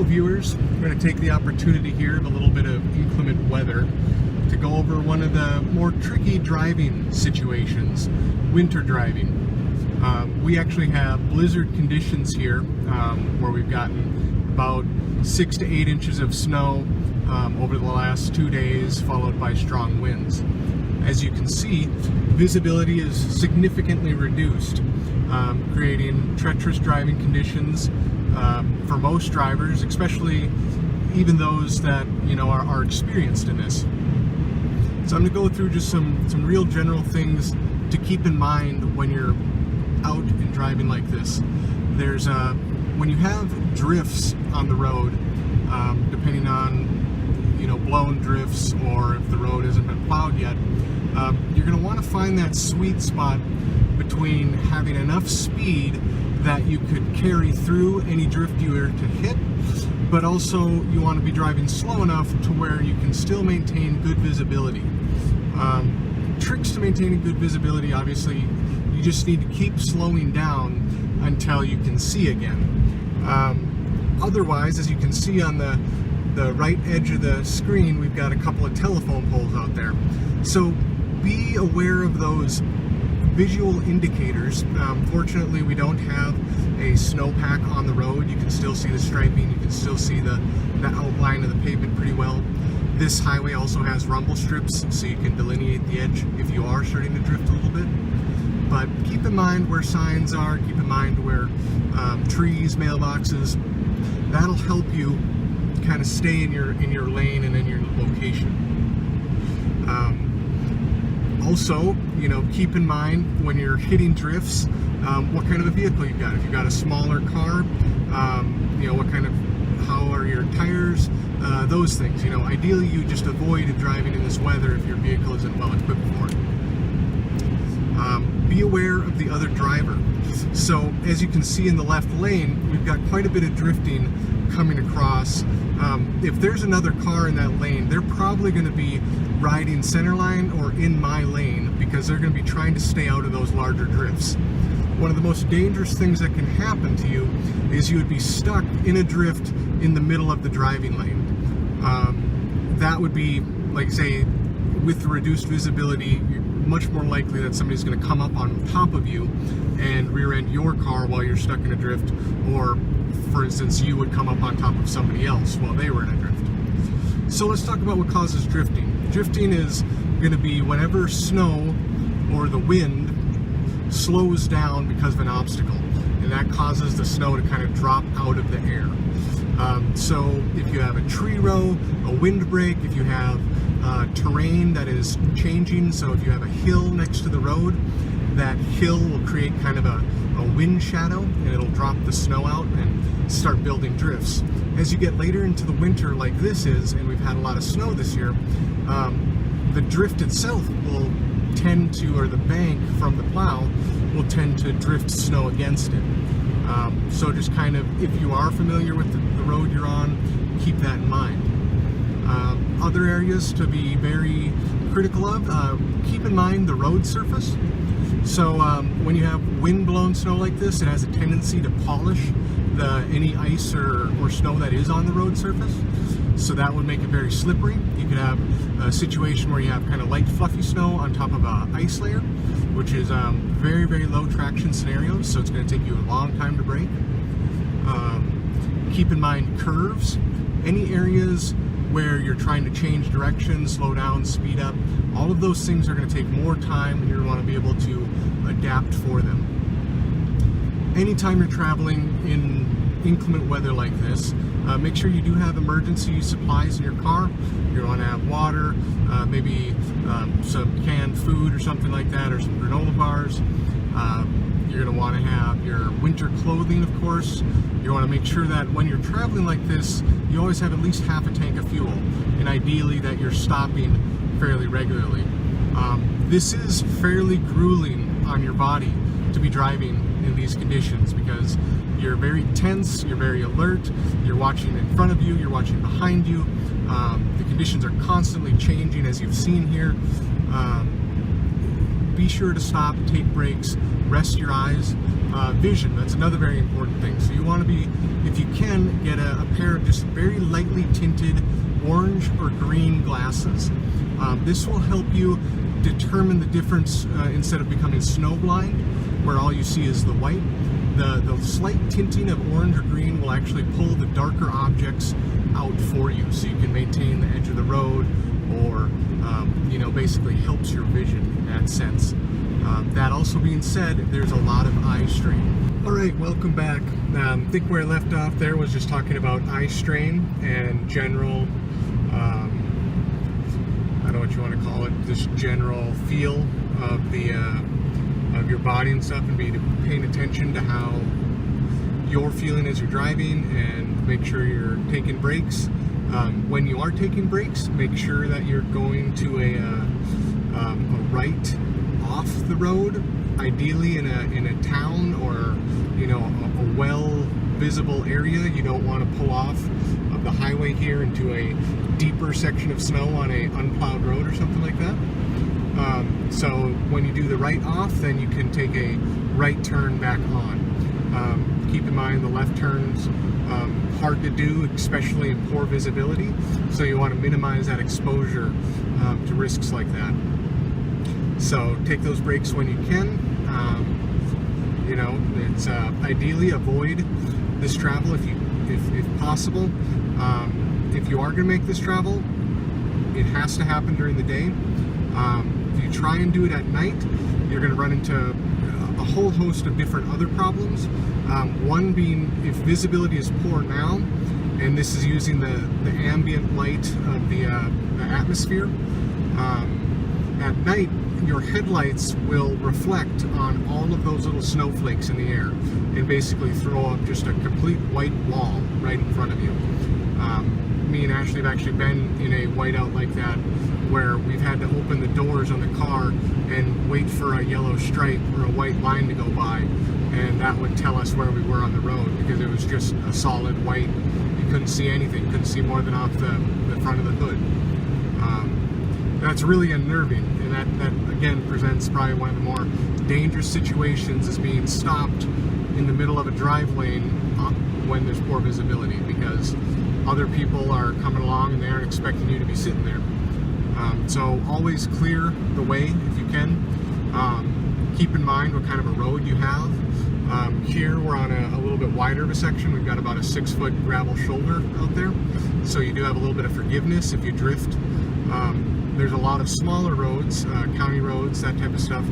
Hello viewers, we're going to take the opportunity here of a little bit of inclement weather to go over one of the more tricky driving situations, winter driving. We actually have blizzard conditions here where we've gotten about 6 to 8 inches of snow over the last 2 days, followed by strong winds. As you can see, visibility is significantly reduced, creating treacherous driving conditions for most drivers, especially even those that are experienced in this. So I'm going to go through just some real general things to keep in mind when you're out and driving like this. There's when you have drifts on the road, depending on blown drifts or if the road hasn't been plowed yet, you're going to want to find that sweet spot between having enough speed that you could carry through any drift you were to hit, but also you want to be driving slow enough to where you can still maintain good visibility. Tricks to maintaining good visibility, obviously, you just need to keep slowing down until you can see again. Otherwise, as you can see on the right edge of the screen, we've got a couple of telephone poles out there. So be aware of those visual indicators. Fortunately, we don't have a snowpack on the road. You can still see the striping, you can still see the outline of the pavement pretty well. This highway also has rumble strips, so you can delineate the edge if you are starting to drift a little bit. But keep in mind where signs are, keep in mind where trees, mailboxes, that'll help you kind of stay in your lane and in your location. Also, keep in mind when you're hitting drifts, what kind of a vehicle you've got. If you've got a smaller car, how are your tires, those things. Ideally you just avoid driving in this weather if your vehicle isn't well equipped for it. Be aware of the other driver. So as you can see in the left lane, we've got quite a bit of drifting coming across. If there's another car in that lane, they're probably going to be riding center line or in my lane because they're going to be trying to stay out of those larger drifts. One of the most dangerous things that can happen to you is you would be stuck in a drift in the middle of the driving lane. That would be, like say, with the reduced visibility, you're much more likely that somebody's going to come up on top of you and rear-end your car while you're stuck in a drift, or for instance, you would come up on top of somebody else while they were in a drift. So let's talk about what causes drifting. Drifting is going to be whenever snow or the wind slows down because of an obstacle, and that causes the snow to kind of drop out of the air. So if you have a tree row, a windbreak, if you have terrain that is changing, so if you have a hill next to the road, that hill will create kind of a wind shadow, and it'll drop the snow out and start building drifts. As you get later into the winter like this is, and we've had a lot of snow this year, the drift itself will tend to, or the bank from the plow will tend to drift snow against it. So just kind of, if you are familiar with the road you're on, keep that in mind. Other areas to be very critical of, keep in mind the road surface. So when you have wind-blown snow like this, it has a tendency to polish any ice or snow that is on the road surface. So that would make it very slippery. You could have a situation where you have kind of light fluffy snow on top of an ice layer, which is very, very low traction scenarios, so it's going to take you a long time to brake. Keep in mind curves. Any areas where you're trying to change direction, slow down, speed up, all of those things are going to take more time, and you're going to want to be able to adapt for them. Anytime you're traveling in inclement weather like this, make sure you do have emergency supplies in your car. You're going to want to have water, maybe some canned food or something like that, or some granola bars. You're going to want to have your winter clothing, of course. You want to make sure that when you're traveling like this, you always have at least half a tank of fuel, and ideally that you're stopping fairly regularly. This is fairly grueling on your body to be driving in these conditions because you're very tense, you're very alert, you're watching in front of you, you're watching behind you. The conditions are constantly changing, as you've seen here. be sure to stop, take breaks, rest your eyes. Vision, that's another very important thing. So you want to be, if you can, get a pair of just very lightly tinted orange or green glasses. This will help you determine the difference instead of becoming snowblind, where all you see is the white. The slight tinting of orange or green will actually pull the darker objects out for you, so you can maintain the edge of the road, or basically helps your vision in that sense. That also being said, there's a lot of eye strain. All right, welcome back. I think where I left off there was just talking about eye strain and general, I don't know what you want to call it, this general feel of the of your body and stuff, and be paying attention to how you're feeling as you're driving, and make sure you're taking breaks. When you are taking breaks, make sure that you're going to a right off the road, ideally in a town or a well visible area. You don't want to pull off of the highway here into a deeper section of snow on a unplowed road or something like that. So when you do the right off, then you can take a right turn back on. Keep in mind the left turns hard to do, especially in poor visibility, so you want to minimize that exposure to risks like that. So take those breaks when you can. It's ideally avoid this travel if possible. If you are going to make this travel, it has to happen during the day. If you try and do it at night, you're going to run into a whole host of different other problems. One being, if visibility is poor now, and this is using the ambient light of the atmosphere, at night your headlights will reflect on all of those little snowflakes in the air and basically throw up just a complete white wall right in front of you. Me and Ashley have actually been in a whiteout like that, where we've had to open the doors on the car and wait for a yellow stripe or a white line to go by, and that would tell us where we were on the road, because it was just a solid white. You couldn't see anything, couldn't see more than off the front of the hood. That's really unnerving, and that again presents probably one of the more dangerous situations, is being stopped in the middle of a drive lane when there's poor visibility, because other people are coming along and they aren't expecting you to be sitting there. So always clear the way if you can. Keep in mind what kind of a road you have. Here we're on a little bit wider of a section. We've got about a 6-foot gravel shoulder out there, so you do have a little bit of forgiveness if you drift. There's a lot of smaller roads, county roads, that type of stuff,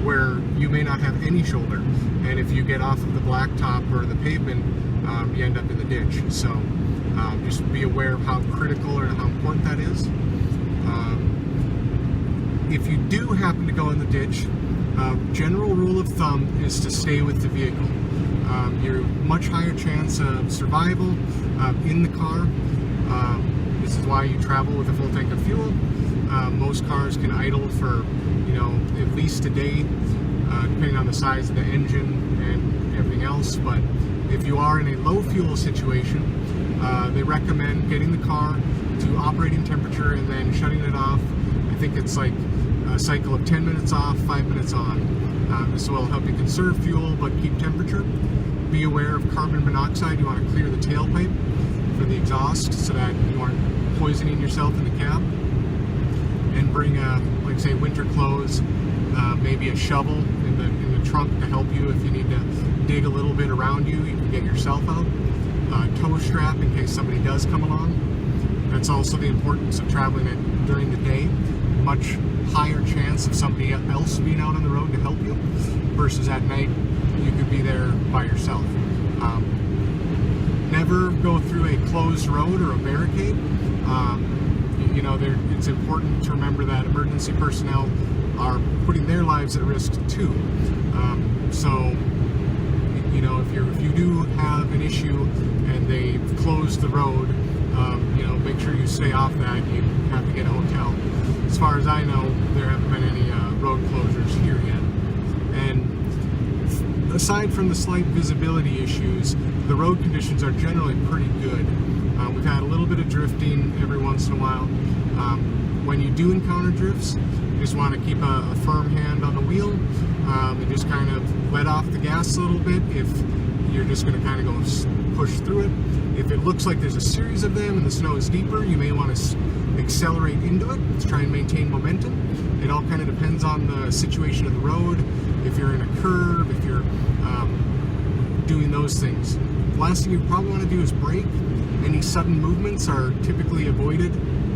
where you may not have any shoulder, and if you get off of the blacktop or the pavement, you end up in the ditch. So just be aware of how critical or how important that is. If you do happen to go in the ditch, general rule of thumb is to stay with the vehicle. You're much higher chance of survival in the car. This is why you travel with a full tank of fuel. Most cars can idle for at least a day, depending on the size of the engine and everything else. But if you are in a low fuel situation, they recommend getting the car to operating temperature and then shutting it off. I think it's like a cycle of 10 minutes off, 5 minutes on. This will help you conserve fuel but keep temperature. Be aware of carbon monoxide. You want to clear the tailpipe for the exhaust so that you aren't poisoning yourself in the cab. And bring, like say, winter clothes, maybe a shovel in the trunk to help you if you need to dig a little bit around you. You can get yourself out. Tow strap in case somebody does come along. That's also the importance of traveling during the day. Much higher chance of somebody else being out on the road to help you, versus at night you could be there by yourself. Never go through a closed road or a barricade. It's important to remember that emergency personnel are putting their lives at risk too. So if you do have an issue and they've closed the road, make sure you stay off that. You have to get a hotel. As far as I know, there haven't been any road closures here yet. And aside from the slight visibility issues, the road conditions are generally pretty good. We've had a little bit of drifting every once in a while. When you do encounter drifts, you just want to keep a firm hand on the wheel and just kind of let off the gas a little bit if you're just going to kind of go push through it. If it looks like there's a series of them and the snow is deeper, you may want to accelerate into it to try and maintain momentum. It all kind of depends on the situation of the road, if you're in a curve, if you're doing those things. The last thing you probably want to do is brake. Any sudden movements are typically avoided,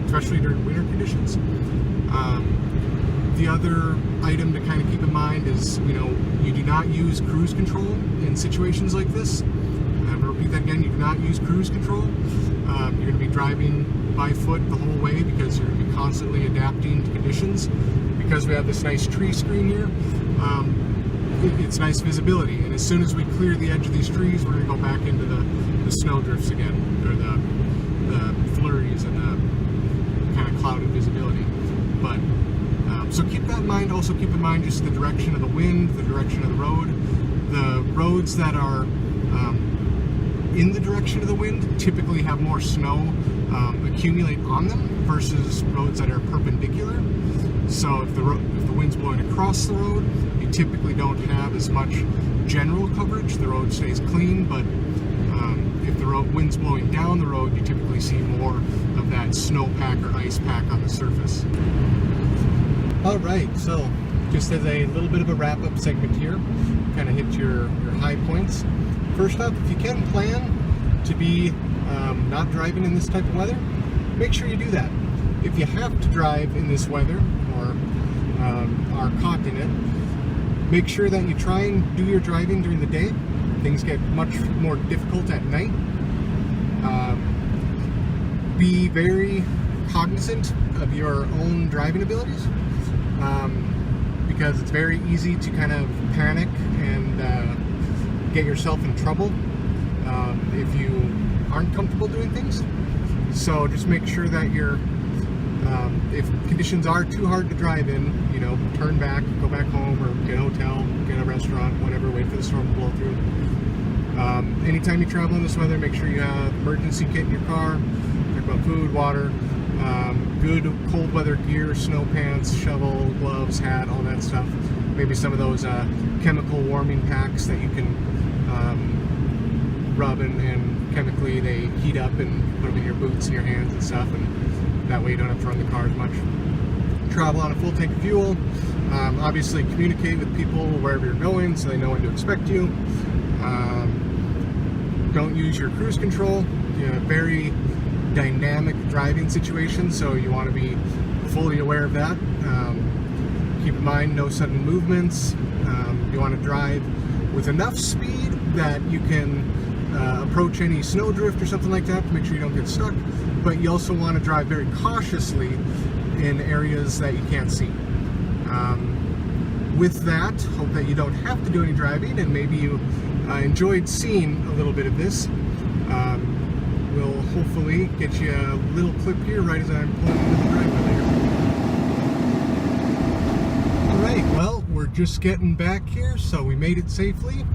especially during winter conditions. The other item to kind of keep in mind is, you do not use cruise control in situations like this. I'm going to repeat that again, you do not use cruise control. You're going to be driving by foot the whole way because you're going to be constantly adapting to conditions. Because we have this nice tree screen here, it's nice visibility, and as soon as we clear the edge of these trees, we're going to go back into the snow drifts again, or the flurries and the kind of clouded visibility. But so keep that in mind. Also keep in mind just the direction of the wind, the direction of the road. The roads that are in the direction of the wind typically have more snow accumulate on them versus roads that are perpendicular. So if the wind's blowing across the road, you typically don't have as much general coverage. The road stays clean, but if the wind's blowing down the road, you typically see more of that snowpack or ice pack on the surface. All right, so just as a little bit of a wrap-up segment here, kind of hit your high points. First up, if you can plan to be not driving in this type of weather, make sure you do that. If you have to drive in this weather or are caught in it, make sure that you try and do your driving during the day. Things get much more difficult at night. Be very cognizant of your own driving abilities because it's very easy to kind of panic and get yourself in trouble if you aren't comfortable doing things. So just make sure that you're if conditions are too hard to drive in, turn back, go back home, or get a hotel, get a restaurant, whatever, wait for the storm to blow through. Anytime you travel in this weather, make sure you have emergency kit in your car. Talk about food, water, good cold weather gear, snow pants, shovel, gloves, hat, all that stuff. Maybe some of those chemical warming packs that you can rub and chemically they heat up and put them in your boots and your hands and stuff, and that way you don't have to run the car as much. Travel on a full tank of fuel. Obviously communicate with people wherever you're going so they know when to expect you. Don't use your cruise control. Very dynamic driving situation, so you want to be fully aware of that. Keep in mind no sudden movements. You want to drive with enough speed that you can approach any snowdrift or something like that to make sure you don't get stuck, but you also want to drive very cautiously in areas that you can't see. With that, hope that you don't have to do any driving, and maybe you enjoyed seeing a little bit of this. We'll hopefully get you a little clip here right as I'm pulling into the driveway later. Alright, well, we're just getting back here, so we made it safely.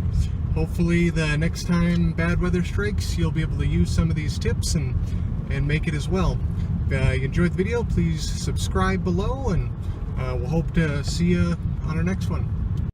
Hopefully the next time bad weather strikes, you'll be able to use some of these tips and make it as well. If you enjoyed the video, please subscribe below, and we'll hope to see you on our next one.